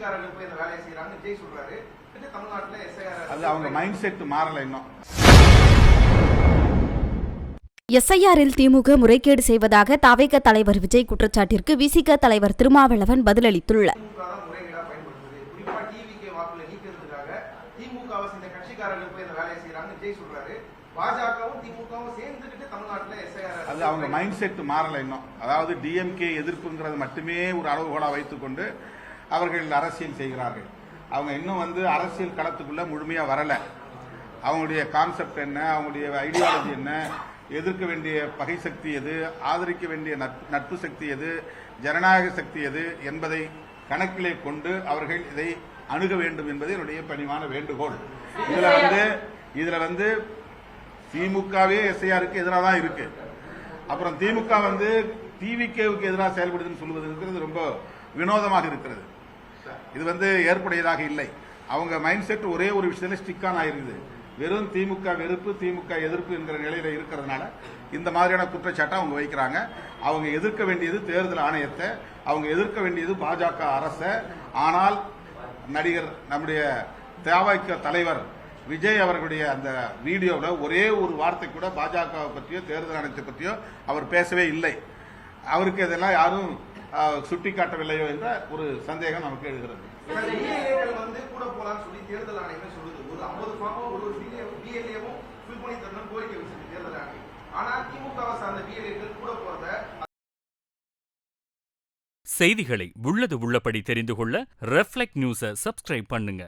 கட்சிக்காரர்கள் போய் இந்த வேலையை செய்யறாங்க விஜய் சொல்றாரு. தமிழ்நாட்டுல எஸ்ஐஆர் அது அவங்க மைண்ட் செட் மாறல இன்னும். எஸ்ஐஆரில் திமுக முறைகேடு செய்வதாக தவிக தலைவர் விஜய் குற்றச்சாட்டிற்கு விசிக தலைவர் திருமாவளவன் பதிலளித்துள்ளார். அது அவங்க மைண்ட் செட் மாறல இன்னும். அதாவது டிஎம்கே எதிர்ப்புங்கிறது மட்டுமே ஒரு அளவுகோலா வைத்துக்கொண்டு அவர்கள் அரசியல் செய்கிறார்கள். அவங்க இன்னும் அரசியல் களத்துக்குள்ள முழுமையா வரல. அவங்களுடைய கான்செப்ட் என்ன, அவங்களுடைய ஐடியாலஜி என்ன, எதிர்க்க வேண்டிய பகை சக்தி எது, ஆதரிக்க வேண்டிய நட்பு சக்தி எது, ஜனநாயக சக்தி எது என்பதை கணக்கிலே கொண்டு அவர்கள் இதை அணுக வேண்டும் என்பது என்னுடைய பணிவான வேண்டுகோள். இதுல திமுகவே எஸ்ஐஆருக்கு எதிராக தான் இருக்கு. அப்புறம் திமுக டிவிகேவுக்கு எதிராக செயல்படுதுன்னு சொல்லுவது ரொம்ப வினோதமாக இருக்கிறது. இது ஏற்புடையதாக இல்லை. அவங்க மைண்ட் செட் ஒரே ஒரு விஷயத்துல ஸ்டிக் ஆன் ஆயிருக்குது. வெறும் திமுக வெறுப்பு, திமுக எதிர்ப்பு என்கிற நிலையில இருக்கிறதுனால இந்த மாதிரியான குற்றச்சாட்டை அவங்க வைக்கிறாங்க. அவங்க எதிர்க்க வேண்டியது தேர்தல் ஆணையத்தை, அவங்க எதிர்க்க வேண்டியது பாஜக அரசை. ஆனால் நடிகர் நம்முடைய தவிக தலைவர் விஜய் அவர்களுடைய அந்த வீடியோவில் ஒரே ஒரு வார்த்தை கூட பாஜகவை பற்றியோ தேர்தல் ஆணையத்தை பற்றியோ அவர் பேசவே இல்லை. அவருக்கு இதெல்லாம் யாரும் சுட்டிக்காட்டவில்லையோ என்ற ஒரு சந்தேகம் நமக்கு எழுகிறது. செய்திகளை உள்ளது உள்ளபடி தெரிந்து கொள்ள ரெஃப்ளெக்ட் நியூஸை சப்ஸ்கிரைப் பண்ணுங்க.